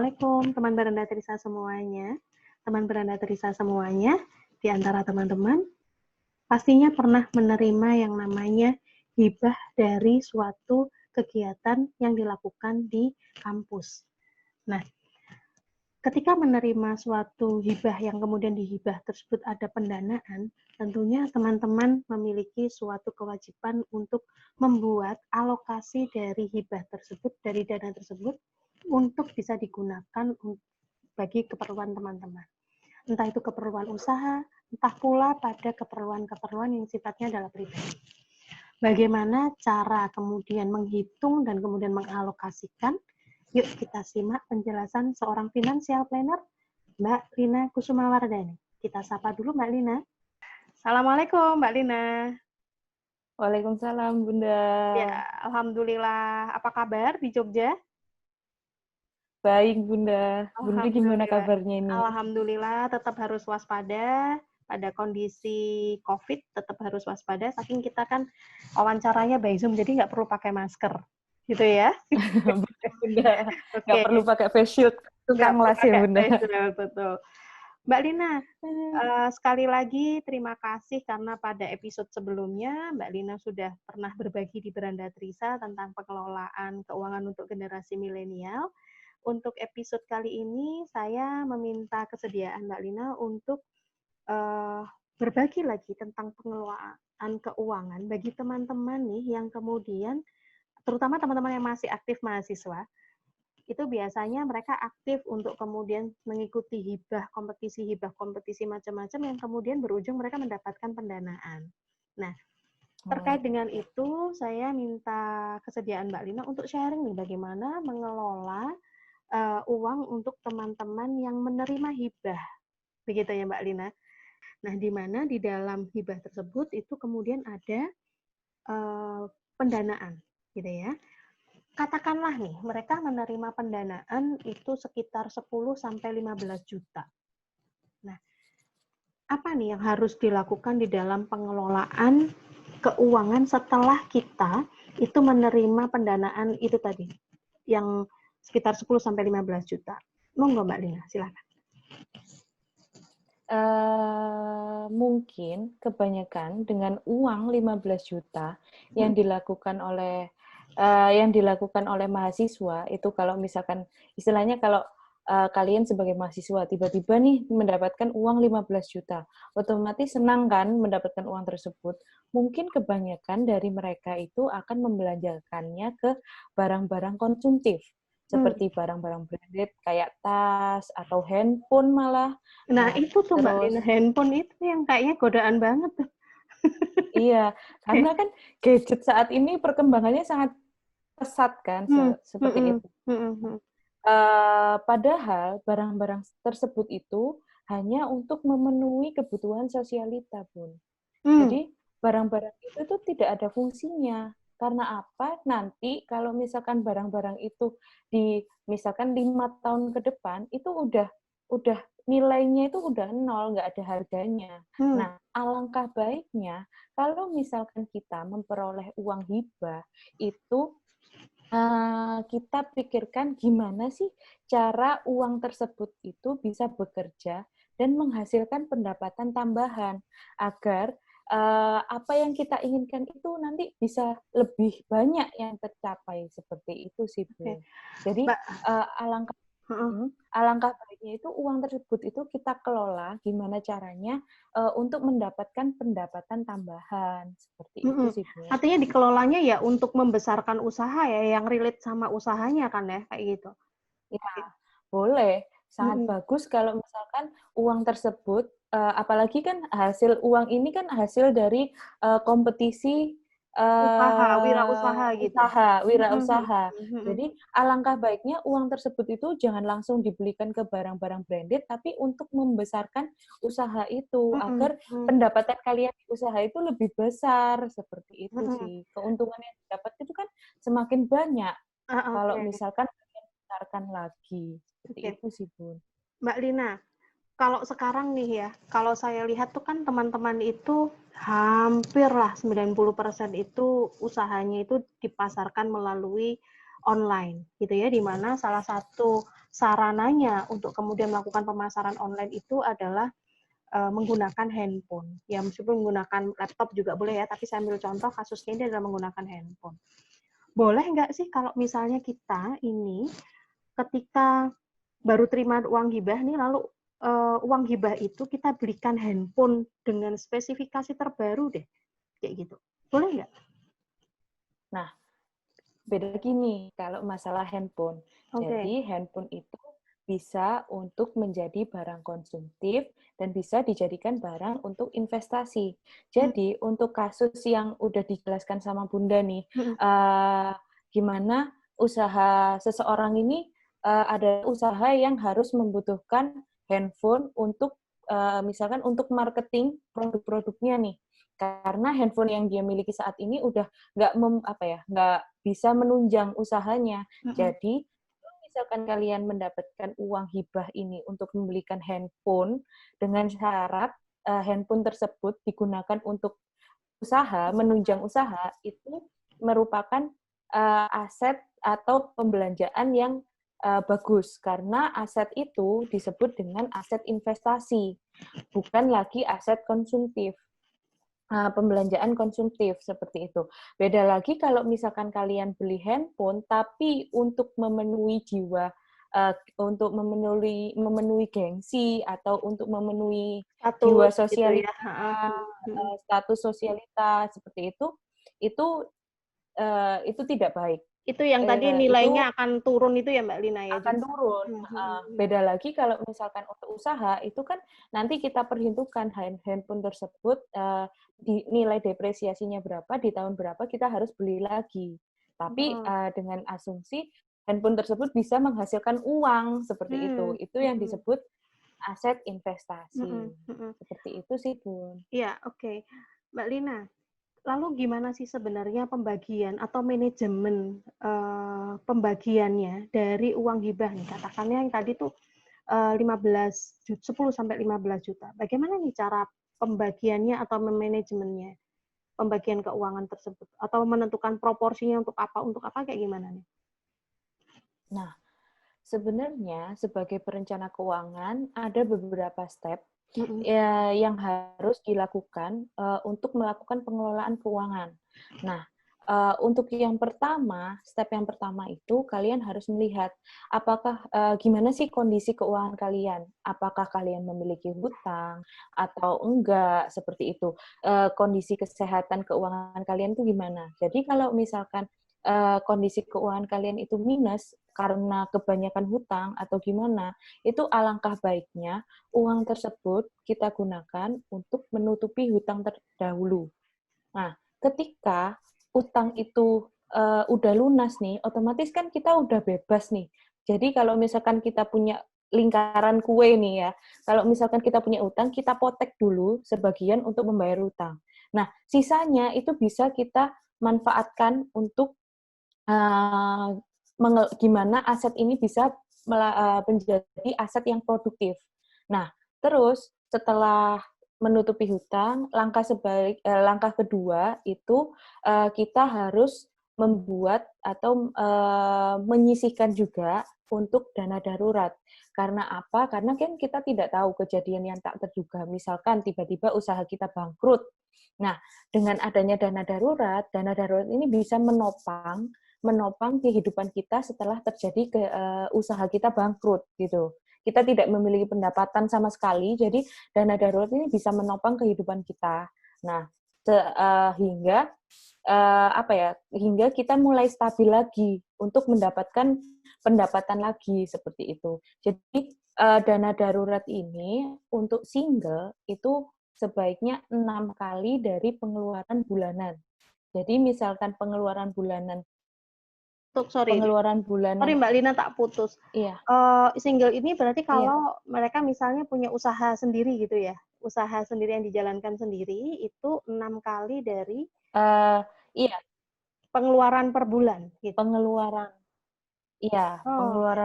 Assalamualaikum teman beranda Trisa semuanya. Teman beranda Trisa semuanya, di antara teman-teman, pastinya pernah menerima yang namanya hibah dari suatu kegiatan yang dilakukan di kampus. Nah, ketika menerima suatu hibah yang kemudian dihibah tersebut ada pendanaan, tentunya teman-teman memiliki suatu kewajiban untuk membuat alokasi dari hibah tersebut, dari dana tersebut, untuk bisa digunakan bagi keperluan teman-teman. Entah itu keperluan usaha, entah pula pada keperluan-keperluan yang sifatnya adalah pribadi. Bagaimana cara kemudian menghitung dan kemudian mengalokasikan? Yuk kita simak penjelasan seorang financial planner, Mbak Lina Kusumawardani. Kita sapa dulu Mbak Lina. Assalamualaikum Mbak Lina. Waalaikumsalam Bunda. Ya, alhamdulillah. Apa kabar di Jogja? Baik Bunda. Bunda gimana Alhamdulillah. kabarnya ini? Alhamdulillah, tetap harus waspada pada kondisi COVID, tetap harus waspada. Saking kita kan wawancaranya by Zoom, jadi nggak perlu pakai masker, gitu ya? Bunda, nggak Oke. perlu pakai face shield, tukang las ya Bunda. Betul. Mbak Lina, sekali lagi terima kasih karena pada episode sebelumnya Mbak Lina sudah pernah berbagi di Beranda Trisa tentang pengelolaan keuangan untuk generasi milenial. Untuk episode kali ini saya meminta kesediaan Mbak Lina untuk berbagi lagi tentang pengelolaan keuangan bagi teman-teman nih yang kemudian, terutama teman-teman yang masih aktif mahasiswa, itu biasanya mereka aktif untuk kemudian mengikuti hibah kompetisi macam-macam yang kemudian berujung mereka mendapatkan pendanaan. Nah, terkait dengan itu, saya minta kesediaan Mbak Lina untuk sharing nih bagaimana mengelola uang untuk teman-teman yang menerima hibah. Begitu ya Mbak Lina. Nah, di mana di dalam hibah tersebut itu kemudian ada pendanaan, gitu ya. Katakanlah nih, mereka menerima pendanaan itu sekitar 10 sampai 15 juta. Nah, apa nih yang harus dilakukan di dalam pengelolaan keuangan setelah kita itu menerima pendanaan itu tadi, yang sekitar 10 sampai 15 juta. Monggo Mbak Lina, silakan. Mungkin kebanyakan dengan uang 15 juta yang dilakukan oleh mahasiswa itu, kalau misalkan istilahnya kalau kalian sebagai mahasiswa tiba-tiba nih mendapatkan uang 15 juta, otomatis senang kan mendapatkan uang tersebut. Mungkin kebanyakan dari mereka itu akan membelanjakannya ke barang-barang konsumtif, seperti barang-barang branded kayak tas atau handphone malah. Nah, itu tuh Mbak Lina, handphone itu yang kayaknya godaan banget tuh. Iya, karena kan gadget saat ini perkembangannya sangat pesat kan, seperti itu. Padahal barang-barang tersebut itu hanya untuk memenuhi kebutuhan sosialita, Bun. Jadi barang-barang itu tuh tidak ada fungsinya. Karena apa? Nanti kalau misalkan barang-barang itu misalkan 5 tahun ke depan itu udah nilainya itu udah nol, nggak ada harganya. Nah, alangkah baiknya kalau misalkan kita memperoleh uang hibah itu kita pikirkan gimana sih cara uang tersebut itu bisa bekerja dan menghasilkan pendapatan tambahan agar apa yang kita inginkan itu nanti bisa lebih banyak yang tercapai, seperti itu sih Bu. Jadi alangkah baiknya itu uang tersebut itu kita kelola gimana caranya untuk mendapatkan pendapatan tambahan, seperti itu sih Bu. Artinya dikelolanya ya untuk membesarkan usaha ya, yang relate sama usahanya kan ya, kayak gitu. Ya, boleh. Sangat bagus kalau misalkan uang tersebut, apalagi kan hasil uang ini kan hasil dari kompetisi wirausaha gitu. wirausaha. Jadi alangkah baiknya uang tersebut itu jangan langsung dibelikan ke barang-barang branded, tapi untuk membesarkan usaha itu agar pendapatan kalian di usaha itu lebih besar, seperti itu sih. Keuntungan yang didapat itu kan semakin banyak kalau misalkan besarkan lagi. Seperti itu sih, Bun. Mbak Lina, kalau sekarang nih ya, kalau saya lihat tuh kan teman-teman itu hampir lah 90% itu usahanya itu dipasarkan melalui online gitu ya, di mana salah satu sarananya untuk kemudian melakukan pemasaran online itu adalah menggunakan handphone. Ya meskipun menggunakan laptop juga boleh ya, tapi saya ambil contoh kasusnya ini adalah menggunakan handphone. Boleh nggak sih kalau misalnya kita ini ketika baru terima uang hibah nih, lalu uang hibah itu kita belikan handphone dengan spesifikasi terbaru deh, kayak gitu. Boleh nggak? Nah, beda gini kalau masalah handphone. Jadi handphone itu bisa untuk menjadi barang konsumtif dan bisa dijadikan barang untuk investasi. Jadi untuk kasus yang udah dijelaskan sama Bunda nih, gimana usaha seseorang ini ada usaha yang harus membutuhkan handphone untuk misalkan untuk marketing produk-produknya nih. Karena handphone yang dia miliki saat ini udah nggak bisa menunjang usahanya. Jadi misalkan kalian mendapatkan uang hibah ini untuk membelikan handphone dengan syarat handphone tersebut digunakan untuk usaha, menunjang usaha, itu merupakan aset atau pembelanjaan yang bagus karena aset itu disebut dengan aset investasi, bukan lagi aset konsumtif. Pembelanjaan konsumtif seperti itu. Beda lagi kalau misalkan kalian beli handphone tapi untuk memenuhi jiwa, untuk memenuhi gengsi atau untuk memenuhi jiwa sosialita, gitu ya. status sosialita seperti itu tidak baik. Itu yang tadi nilainya akan turun itu ya Mbak Lina ya? Akan turun. Beda lagi kalau misalkan untuk usaha, itu kan nanti kita perhitungkan handphone tersebut, nilai depresiasinya berapa, di tahun berapa kita harus beli lagi. Tapi dengan asumsi handphone tersebut bisa menghasilkan uang, seperti itu. Itu yang disebut aset investasi. Seperti itu sih, Bun. Iya, oke. Mbak Lina, lalu gimana sih sebenarnya pembagian atau manajemen pembagiannya dari uang hibah nih? Katakannya yang tadi tuh 10 sampai 15 juta. Bagaimana nih cara pembagiannya atau manajemennya? Pembagian keuangan tersebut atau menentukan proporsinya untuk apa kayak gimana nih? Nah, sebenarnya sebagai perencana keuangan ada beberapa step yang harus dilakukan untuk melakukan pengelolaan keuangan. Nah, untuk yang pertama, step yang pertama itu kalian harus melihat apakah gimana sih kondisi keuangan kalian. Apakah kalian memiliki hutang atau enggak, seperti itu. Kondisi kesehatan keuangan kalian itu gimana. Jadi kalau misalkan kondisi keuangan kalian itu minus karena kebanyakan hutang atau gimana, itu alangkah baiknya uang tersebut kita gunakan untuk menutupi hutang terdahulu. Nah, ketika utang itu udah lunas nih, otomatis kan kita udah bebas nih. Jadi kalau misalkan kita punya lingkaran kue nih ya, kalau misalkan kita punya utang, kita potek dulu sebagian untuk membayar utang. Nah, sisanya itu bisa kita manfaatkan untuk gimana aset ini bisa menjadi aset yang produktif. Nah, terus setelah menutupi hutang, langkah kedua itu kita harus membuat atau menyisihkan juga untuk dana darurat. Karena apa? Karena kan kita tidak tahu kejadian yang tak terduga. Misalkan tiba-tiba usaha kita bangkrut. Nah, dengan adanya dana darurat ini bisa menopang kehidupan kita setelah terjadi usaha kita bangkrut gitu. Kita tidak memiliki pendapatan sama sekali, jadi dana darurat ini bisa menopang kehidupan kita. Nah, hingga kita mulai stabil lagi untuk mendapatkan pendapatan lagi seperti itu. Jadi dana darurat ini untuk single itu sebaiknya 6 kali dari pengeluaran bulanan. Jadi misalkan pengeluaran bulanan Sorry Mbak Lina tak putus. Iya. Single ini berarti kalau mereka misalnya punya usaha sendiri gitu ya, usaha sendiri yang dijalankan sendiri itu 6 kali dari pengeluaran per bulan. Gitu. Pengeluaran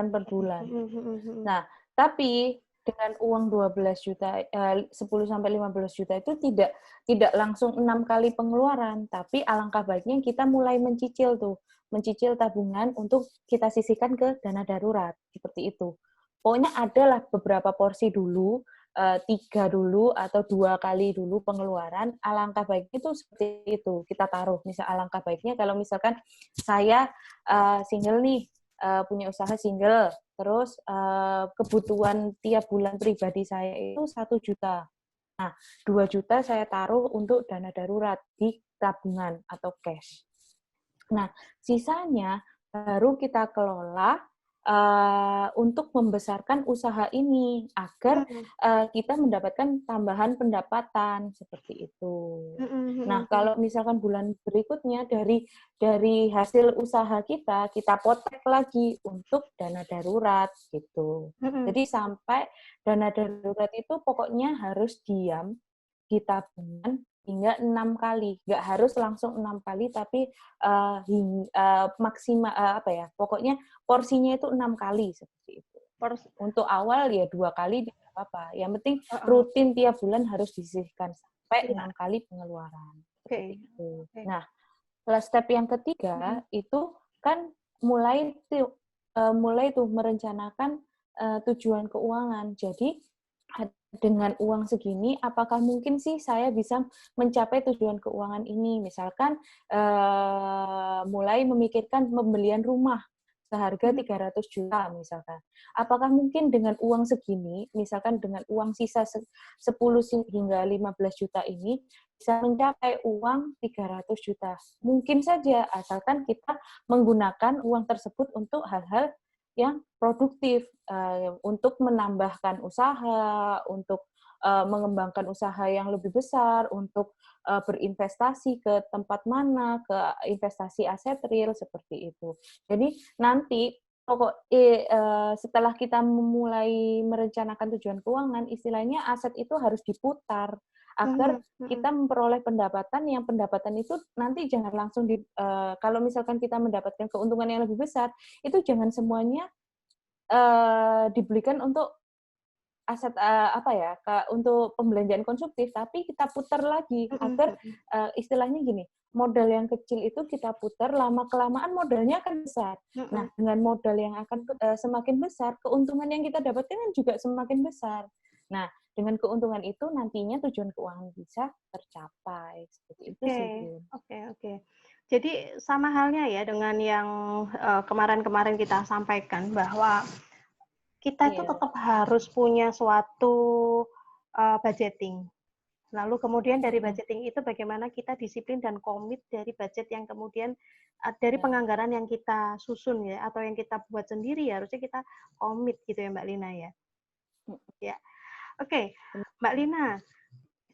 per bulan. Nah, tapi dengan uang 12 juta, 10 sampai 15 juta itu tidak langsung 6 kali pengeluaran, tapi alangkah baiknya kita mulai mencicil tuh. mencicil tabungan untuk kita sisihkan ke dana darurat, seperti itu. Pokoknya adalah beberapa porsi dulu, 3 dulu atau 2 kali dulu pengeluaran, alangkah baiknya itu seperti itu, kita taruh. Misal alangkah baiknya kalau misalkan saya single nih, punya usaha single, terus kebutuhan tiap bulan pribadi saya itu 1 juta. Nah, 2 juta saya taruh untuk dana darurat di tabungan atau cash. Nah, sisanya baru kita kelola untuk membesarkan usaha ini agar kita mendapatkan tambahan pendapatan seperti itu. Nah, kalau misalkan bulan berikutnya dari hasil usaha kita potek lagi untuk dana darurat gitu. Jadi sampai dana darurat itu pokoknya harus diam di tabungan hingga 6 kali. Nggak harus langsung 6 kali, tapi maksimal pokoknya porsinya itu 6 kali seperti itu. Untuk awal ya 2 kali tidak apa-apa. Yang penting rutin tiap bulan harus disisihkan sampai 6 kali pengeluaran. Oke. Nah, step yang ketiga itu kan mulai tuh merencanakan tujuan keuangan. Jadi dengan uang segini, apakah mungkin sih saya bisa mencapai tujuan keuangan ini? Misalkan mulai memikirkan pembelian rumah seharga 300 juta misalkan. Apakah mungkin dengan uang segini, misalkan dengan uang sisa 10 hingga 15 juta ini, bisa mencapai uang 300 juta? Mungkin saja, asalkan kita menggunakan uang tersebut untuk hal-hal yang produktif, untuk menambahkan usaha, untuk mengembangkan usaha yang lebih besar, untuk berinvestasi ke tempat mana, ke investasi aset real, seperti itu. Jadi nanti setelah kita memulai merencanakan tujuan keuangan, istilahnya aset itu harus diputar agar kita memperoleh pendapatan yang pendapatan itu nanti jangan langsung kalau misalkan kita mendapatkan keuntungan yang lebih besar, itu jangan semuanya dibelikan untuk aset untuk pembelanjaan konsumtif, tapi kita putar lagi agar istilahnya gini, modal yang kecil itu kita putar, lama-kelamaan modalnya akan besar. Nah, dengan modal yang akan semakin besar, keuntungan yang kita dapatkan juga semakin besar. Nah, dengan keuntungan itu nantinya tujuan keuangan bisa tercapai. Seperti itu sih, Bu. Oke. Jadi sama halnya ya dengan yang kemarin-kemarin kita sampaikan, bahwa kita itu tetap harus punya suatu budgeting. Lalu kemudian dari budgeting itu bagaimana kita disiplin dan komit dari budget yang kemudian dari penganggaran yang kita susun ya, atau yang kita buat sendiri, harusnya kita komit gitu ya Mbak Lina ya. Ya. Oke, Mbak Lina,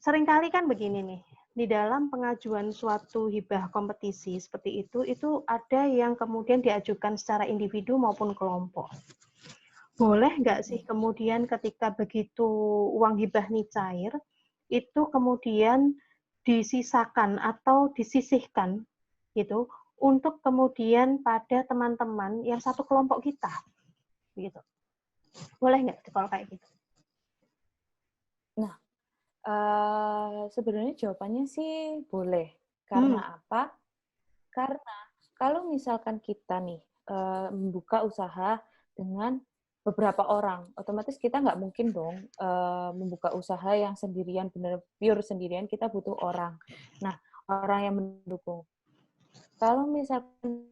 seringkali kan begini nih, di dalam pengajuan suatu hibah kompetisi seperti itu ada yang kemudian diajukan secara individu maupun kelompok. Boleh nggak sih kemudian ketika begitu uang hibah nih cair, itu kemudian disisakan atau disisihkan gitu untuk kemudian pada teman-teman yang satu kelompok kita, gitu. Boleh nggak kalau kayak gitu? Nah, sebenarnya jawabannya sih boleh. Karena apa? Karena kalau misalkan kita nih membuka usaha dengan beberapa orang, otomatis kita nggak mungkin dong membuka usaha yang sendirian, benar pure sendirian, kita butuh orang. Nah, orang yang mendukung. Kalau misalkan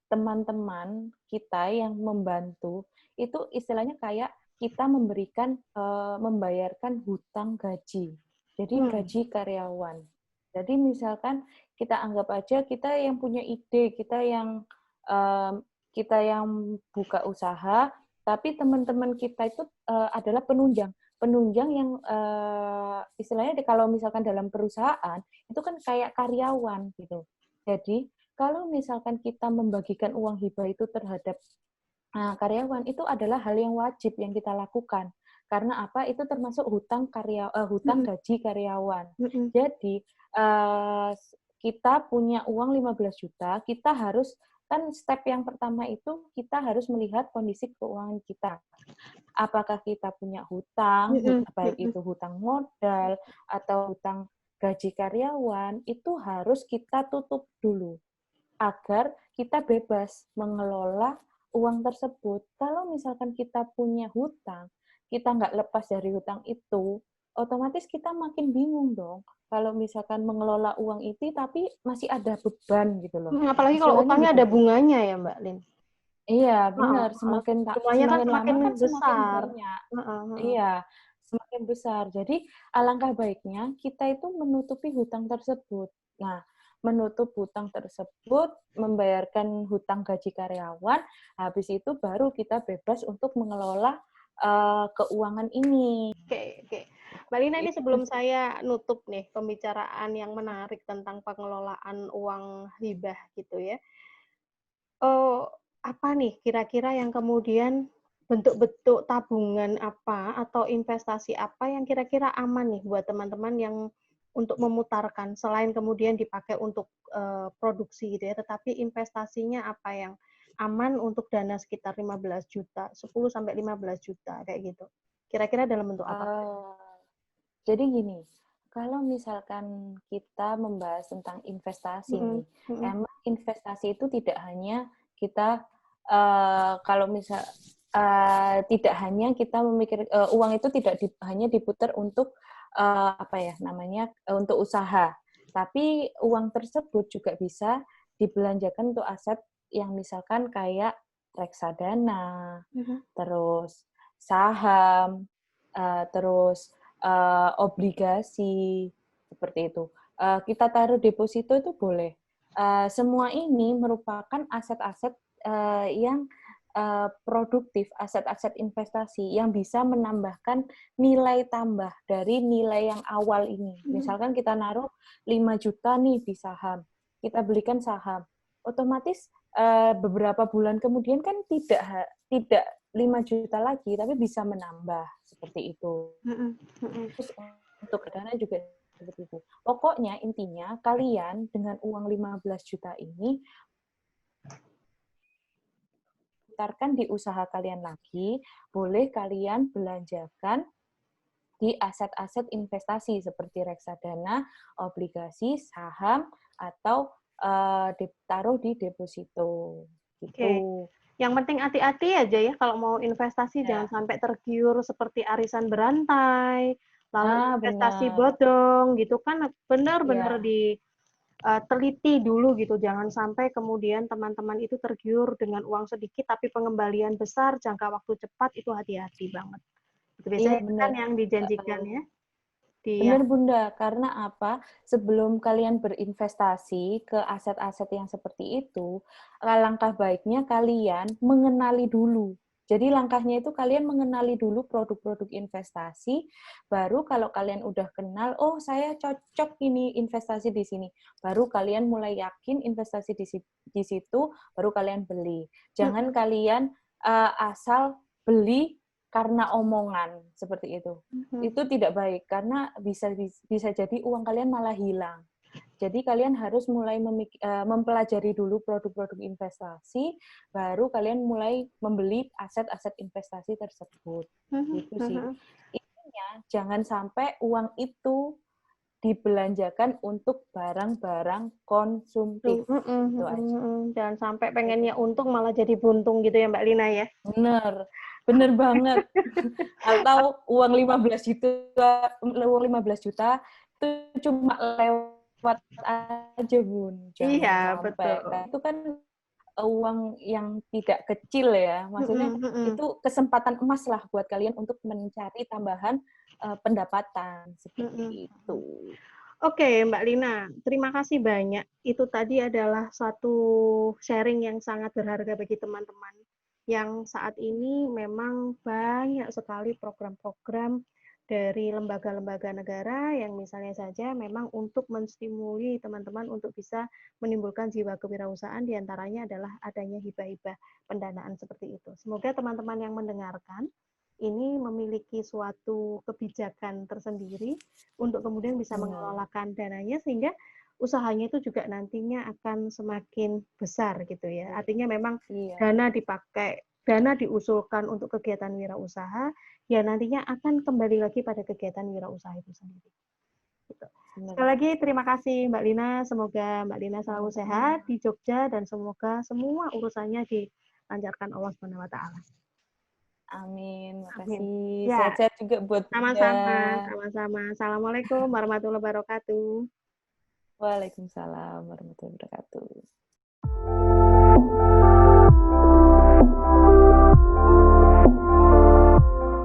teman-teman kita yang membantu, itu istilahnya kayak kita membayarkan hutang gaji. Jadi gaji karyawan. Jadi misalkan kita anggap aja kita yang punya ide, kita yang buka usaha, tapi teman-teman kita itu adalah penunjang. Penunjang yang istilahnya kalau misalkan dalam perusahaan itu kan kayak karyawan gitu. Jadi kalau misalkan kita membagikan uang hibah itu terhadap karyawan, itu adalah hal yang wajib yang kita lakukan. Karena apa? Itu termasuk hutang gaji karyawan. Jadi kita punya uang 15 juta, kita harus, kan step yang pertama itu kita harus melihat kondisi keuangan kita. Apakah kita punya hutang, baik itu hutang modal atau hutang gaji karyawan itu harus kita tutup dulu agar kita bebas mengelola uang tersebut. Kalau misalkan kita punya hutang, kita nggak lepas dari hutang itu, otomatis kita makin bingung dong. Kalau misalkan mengelola uang itu, tapi masih ada beban gitu loh. Apalagi kalau Istilahnya utangnya gitu. ada bunganya ya, Mbak Lin. Iya, benar. Jumlahnya kan Semakin lama semakin kan semakin besar. banyak. Iya, semakin besar. Jadi alangkah baiknya kita itu menutupi hutang tersebut. Nah, menutup hutang tersebut, membayarkan hutang gaji karyawan, habis itu baru kita bebas untuk mengelola keuangan ini. Oke. Mbak Lina, ini sebelum saya nutup nih pembicaraan yang menarik tentang pengelolaan uang hibah gitu ya. Apa nih kira-kira yang kemudian bentuk-bentuk tabungan apa atau investasi apa yang kira-kira aman nih buat teman-teman yang untuk memutarkan selain kemudian dipakai untuk produksi gitu ya, tetapi investasinya apa yang aman untuk dana sekitar 15 juta, 10 sampai 15 juta kayak gitu. Kira-kira dalam bentuk apa? Jadi gini, kalau misalkan kita membahas tentang investasi nih, emang investasi itu tidak hanya kita kalau misal tidak hanya kita memikir uang itu tidak hanya diputar untuk apa ya namanya untuk usaha, tapi uang tersebut juga bisa dibelanjakan untuk aset yang misalkan kayak reksadana, terus saham, terus obligasi seperti itu. Kita taruh deposito itu boleh. Semua ini merupakan aset-aset yang produktif, aset-aset investasi yang bisa menambahkan nilai tambah dari nilai yang awal ini. Misalkan kita naruh 5 juta nih di saham, kita belikan saham, otomatis beberapa bulan kemudian kan tidak 5 juta lagi, tapi bisa menambah seperti itu. Terus untuk dana juga seperti itu. Pokoknya intinya kalian dengan uang 15 juta ini putarkan di usaha kalian lagi, boleh kalian belanjakan di aset-aset investasi seperti reksadana, obligasi, saham, atau ditaruh di deposito. Gitu. Yang penting hati-hati aja ya kalau mau investasi, jangan sampai tergiur seperti arisan berantai, lalu investasi bodong gitu kan, benar-benar diteliti dulu gitu, jangan sampai kemudian teman-teman itu tergiur dengan uang sedikit tapi pengembalian besar jangka waktu cepat, itu hati-hati banget. Itu biasanya kan yang dijanjikan ya. Benar Bunda, karena apa? Sebelum kalian berinvestasi ke aset-aset yang seperti itu, langkah baiknya kalian mengenali dulu. Jadi langkahnya itu kalian mengenali dulu produk-produk investasi, baru kalau kalian udah kenal, oh saya cocok ini investasi di sini, baru kalian mulai yakin investasi di situ, baru kalian beli. Jangan kalian asal beli karena omongan seperti itu. Itu tidak baik karena bisa jadi uang kalian malah hilang. Jadi kalian harus mulai mempelajari dulu produk-produk investasi, baru kalian mulai membeli aset-aset investasi tersebut. Gitu sih. Intinya jangan sampai uang itu dibelanjakan untuk barang-barang konsumtif. Itu aja. Jangan sampai pengennya untung malah jadi buntung gitu ya Mbak Lina ya. Bener banget. Atau uang 15 juta itu cuma lewat aja Bun. Jangan sampai. Betul. Itu kan uang yang tidak kecil ya. Maksudnya itu kesempatan emas lah buat kalian untuk mencari tambahan pendapatan seperti itu. Oke, Mbak Lina, terima kasih banyak. Itu tadi adalah suatu sharing yang sangat berharga bagi teman-teman yang saat ini memang banyak sekali program-program dari lembaga-lembaga negara yang misalnya saja memang untuk menstimuli teman-teman untuk bisa menimbulkan jiwa kewirausahaan, diantaranya adalah adanya hibah-hibah pendanaan seperti itu. Semoga teman-teman yang mendengarkan ini memiliki suatu kebijakan tersendiri untuk kemudian bisa mengelolakan dananya sehingga usahanya itu juga nantinya akan semakin besar gitu ya. Artinya memang dana diusulkan untuk kegiatan wirausaha, ya nantinya akan kembali lagi pada kegiatan wirausaha itu sendiri. Gitu. Sekali lagi terima kasih Mbak Lina. Semoga Mbak Lina selalu sehat di Jogja dan semoga semua urusannya dilancarkan Allah Subhanahu wa taala. Amin. Amin. Makasih. Ya, Sehat-sehat juga buat sama-sama, Bunda. sama-sama. Assalamualaikum warahmatullahi wabarakatuh. Waalaikumsalam warahmatullahi wabarakatuh.